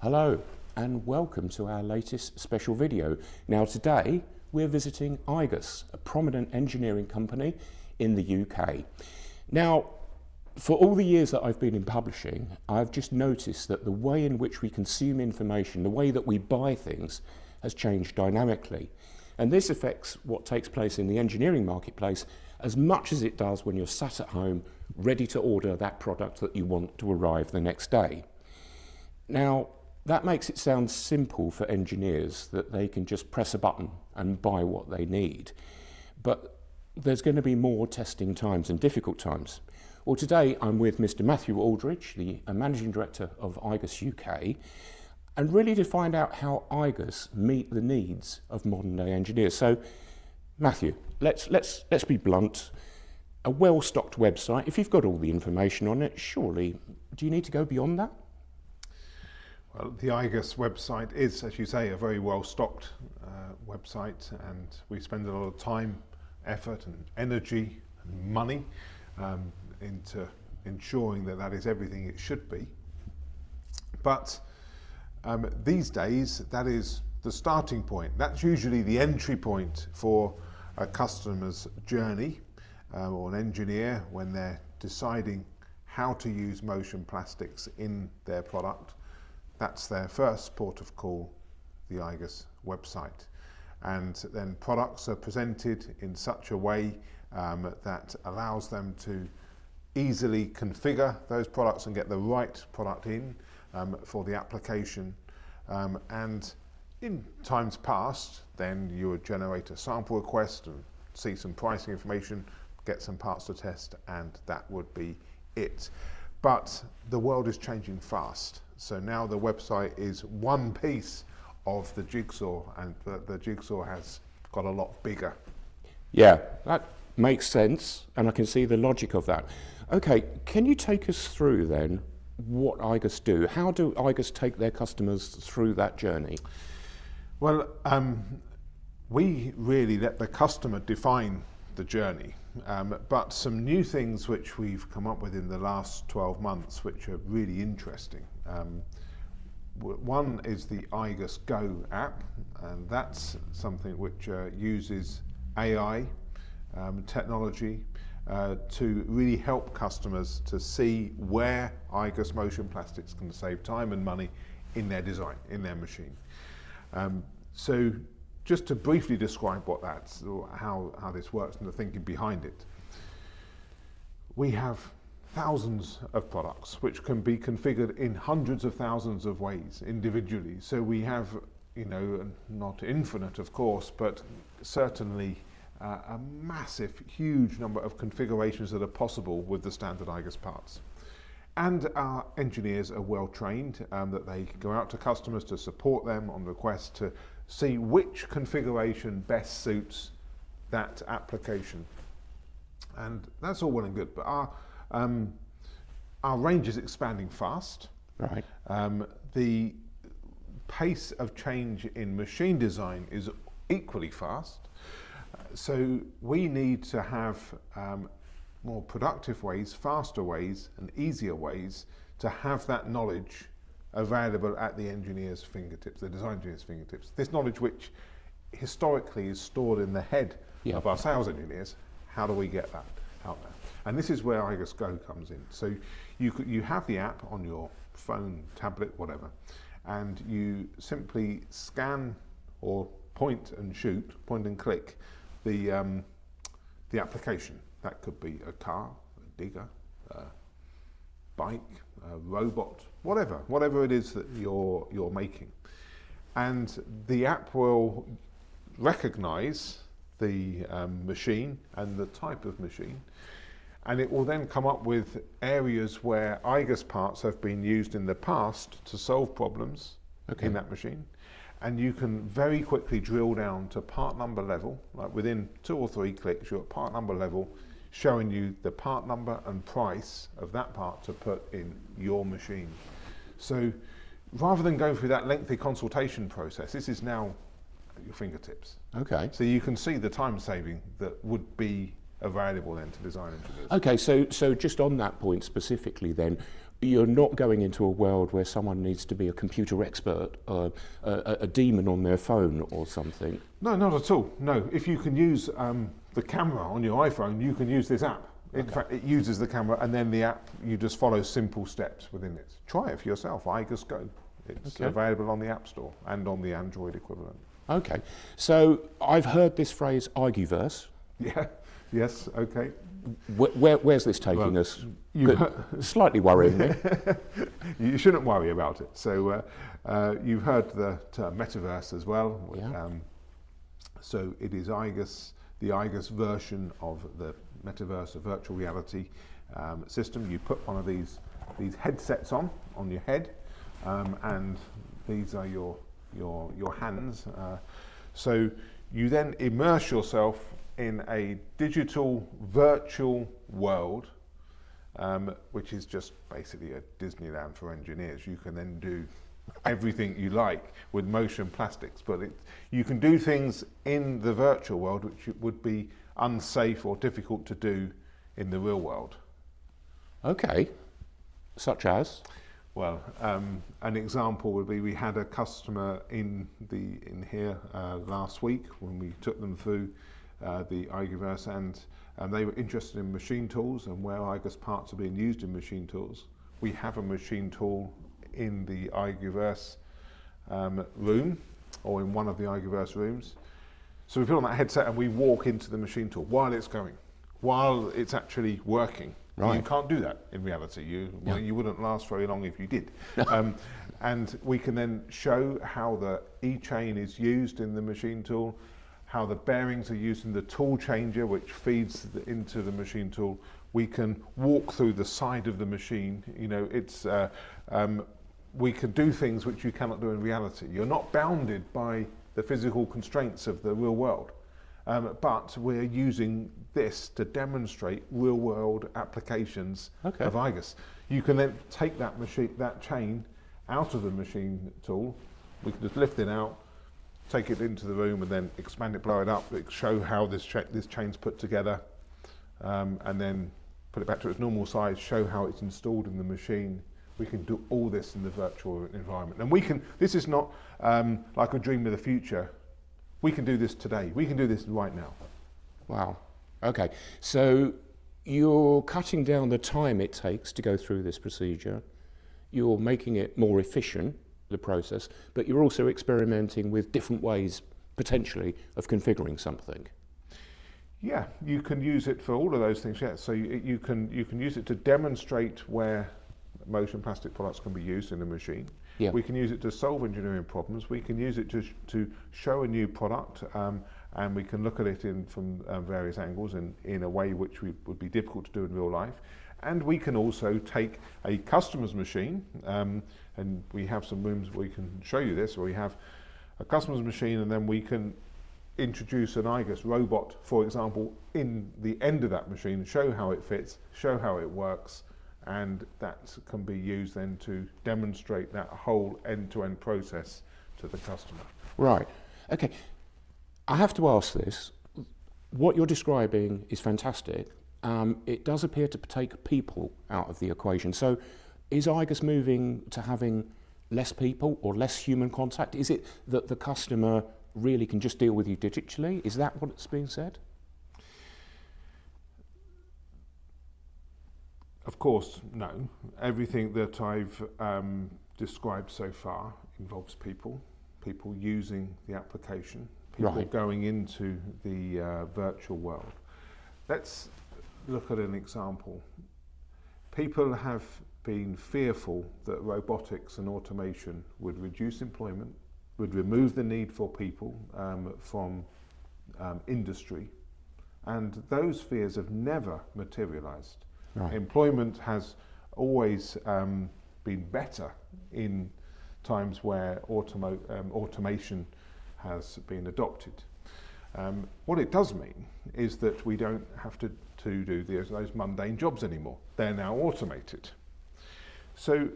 Hello and welcome to our latest special video. Now today we're visiting Igus, a prominent engineering company in the UK. Now for all the years that I've been in publishing, I've just noticed that the way in which we consume information, the way that we buy things has changed dynamically. And this affects what takes place in the engineering marketplace as much as it does when you're sat at home ready to order that product that you want to arrive the next day. Now, that makes it sound simple for engineers that they can just press a button and buy what they need. But there's going to be more testing times and difficult times. Well, today I'm with Mr. Matthew Aldridge, the Managing Director of Igus UK, and really to find out how Igus meet the needs of modern day engineers. So, Matthew, let's be blunt. A well-stocked website, if you've got all the information on it, surely, do you need to go beyond that? Well, the Igus website is, as you say, a very well-stocked website, and we spend a lot of time, effort and energy and money into ensuring that that is everything it should be. But these days, that is the starting point. That's usually the entry point for a customer's journey or an engineer when they're deciding how to use motion plastics in their product. That's their first port of call, the Igus website. And then products are presented in such a way that allows them to easily configure those products and get the right product in for the application. And in times past, then you would generate a sample request and see some pricing information, get some parts to test, and that would be it. But the world is changing fast. So now the website is one piece of the jigsaw, and the jigsaw has got a lot bigger. Yeah, that makes sense, and I can see the logic of that. Okay, can you take us through then what Igus do? How do Igus take their customers through that journey? Well, we really let the customer define the journey, but some new things which we've come up with in the last 12 months which are really interesting. One is the Igus Go app, and that's something which uses AI technology to really help customers to see where Igus motion plastics can save time and money in their design, in their machine. So just to briefly describe what that's, or how this works and the thinking behind it. We have thousands of products which can be configured in hundreds of thousands of ways individually. So we have, not infinite of course, but certainly a massive, huge number of configurations that are possible with the standard Igus parts. And our engineers are well trained, that they go out to customers to support them on request to see which configuration best suits that application. And that's all well and good, but our range is expanding fast. Right. The pace of change in machine design is equally fast. So we need to have more productive ways, faster ways, and easier ways to have that knowledge available at the engineer's fingertips, the design engineer's fingertips. This knowledge which historically is stored in the head of our sales engineers, how do we get that out there? And this is where Igus Go comes in. So you have the app on your phone, tablet, whatever, and you simply scan or point and click the application. That could be a car, a digger, a bike, a robot, whatever it is that you're making. And the app will recognize the machine and the type of machine, and it will then come up with areas where Igus parts have been used in the past to solve problems in that machine. And you can very quickly drill down to part number level, like within 2 or 3 clicks, you're at part number level, showing you the part number and price of that part to put in your machine. So rather than going through that lengthy consultation process, this is now at your fingertips. Okay. So you can see the time saving that would be available then to design engineers. Okay, so just on that point specifically then, you're not going into a world where someone needs to be a computer expert, a demon on their phone or something. No, not at all. No, if you can use the camera on your iPhone, you can use this app. In fact, it uses the camera, and then the app, you just follow simple steps within it. Try it for yourself, Igus Go. It's available on the App Store and on the Android equivalent. Okay, so I've heard this phrase, Igusverse. Yeah, yes, okay. Where's this taking us? Slightly worrying me. You shouldn't worry about it. So you've heard the term metaverse as well. Yeah. So it is Igus, the Igus version of the metaverse, a virtual reality system. You put one of these headsets on your head, and these are your hands. So you then immerse yourself in a digital virtual world, which is just basically a Disneyland for engineers. You can then do everything you like with motion plastics, but you can do things in the virtual world which would be unsafe or difficult to do in the real world. Okay, such as? Well, an example would be we had a customer in here last week when we took them through the Igusverse, and they were interested in machine tools and where Igus parts are being used in machine tools. We have a machine tool in the Igusverse room, or in one of the Igusverse rooms. So we put on that headset and we walk into the machine tool while it's going, while it's actually working. Right. You can't do that in reality. You wouldn't last very long if you did. And we can then show how the e-chain is used in the machine tool, how the bearings are used in the tool changer, which feeds into the machine tool. We can walk through the side of the machine. You know, it's we can do things which you cannot do in reality. You're not bounded by the physical constraints of the real world. But we're using this to demonstrate real-world applications of Igus. You can then take that chain out of the machine tool. We can just lift it out, take it into the room, and then expand it, blow it up, show how this chain's put together, and then put it back to its normal size, show how it's installed in the machine. We can do all this in the virtual environment. And this is not like a dream of the future. We can do this today. We can do this right now. Wow. Okay. So you're cutting down the time it takes to go through this procedure. You're making it more efficient, the process, but you're also experimenting with different ways, potentially, of configuring something. Yeah, you can use it for all of those things. Yeah. So you can use it to demonstrate where motion plastic products can be used in a machine. Yeah. We can use it to solve engineering problems. We can use it to show a new product, and we can look at it from various angles in a way which would be difficult to do in real life. And we can also take a customer's machine, and we have some rooms where we can show you this, where we have a customer's machine, and then we can introduce an Igus robot, for example, in the end of that machine, show how it fits, show how it works, and that can be used then to demonstrate that whole end-to-end process to the customer. Right. Okay. I have to ask this. What you're describing is fantastic. It does appear to take people out of the equation. So is Igus moving to having less people or less human contact? Is it that the customer really can just deal with you digitally? Is that what's being said? Of course, no. Everything that I've described so far involves people using the application, people going into the virtual world. Let's look at an example. People have been fearful that robotics and automation would reduce employment, would remove the need for people from industry, and those fears have never materialized. Right. Employment has always been better in times where automation has been adopted. What it does mean is that we don't have to do those mundane jobs anymore. They're now automated. So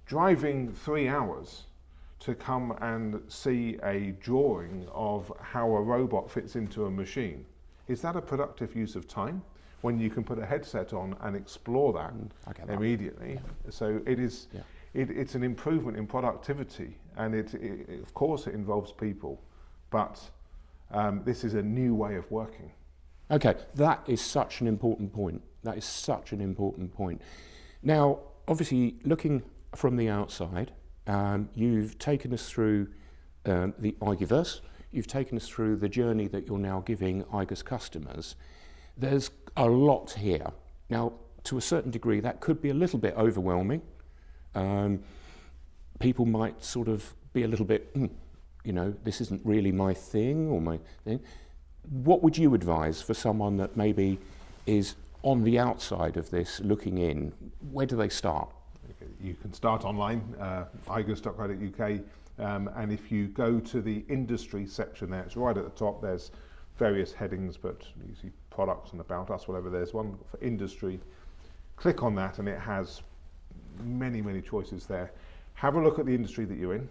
driving 3 hours to come and see a drawing of how a robot fits into a machine, is that a productive use of time? when you can put a headset on and explore that immediately. So it is, it's an improvement in productivity, and it of course it involves people, but this is a new way of working. Okay, that is such an important point. That is such an important point. Now, obviously, looking from the outside, you've taken us through the Igusverse. You've taken us through the journey that you're now giving Igus customers. There's a lot here. Now, to a certain degree, that could be a little bit overwhelming. People might sort of be a little bit, you know, this isn't really my thing or my thing. What would you advise for someone that maybe is on the outside of this looking in? Where do they start? You can start online, igus.co.uk, and if you go to the industry section there, it's right at the top, there's various headings, but you see products and about us, whatever, there's one for industry. Click on that and it has many, many choices there. Have a look at the industry that you're in,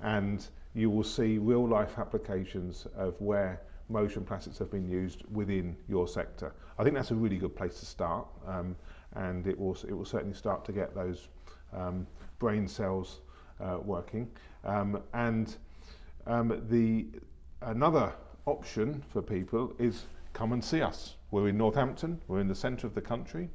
and you will see real life applications of where motion plastics have been used within your sector. I think that's a really good place to start, and it will certainly start to get those brain cells working. Another option for people is come and see us. We're in Northampton, we're in the centre of the country.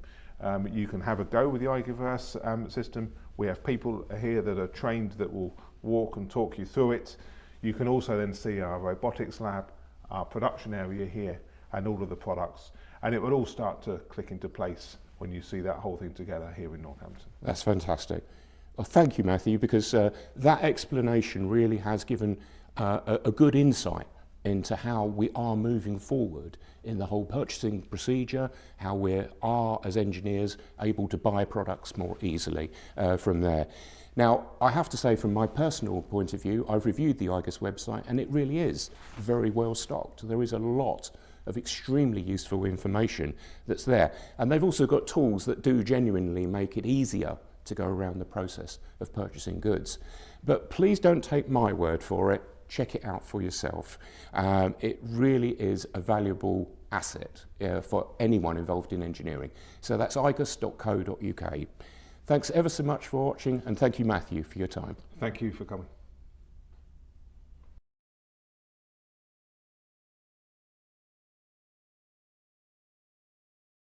You can have a go with the Igusverse system. We have people here that are trained that will walk and talk you through it. You can also then see our robotics lab, our production area here, and all of the products. And it will all start to click into place when you see that whole thing together here in Northampton. That's fantastic. Well, thank you, Matthew, because that explanation really has given a good insight into how we are moving forward in the whole purchasing procedure, how we are, as engineers, able to buy products more easily from there. Now, I have to say, from my personal point of view, I've reviewed the Igus website, and it really is very well stocked. There is a lot of extremely useful information that's there. And they've also got tools that do genuinely make it easier to go around the process of purchasing goods. But please don't take my word for it. Check it out for yourself. It really is a valuable asset for anyone involved in engineering. So that's igus.co.uk. Thanks ever so much for watching, and thank you, Matthew, for your time. Thank you for coming.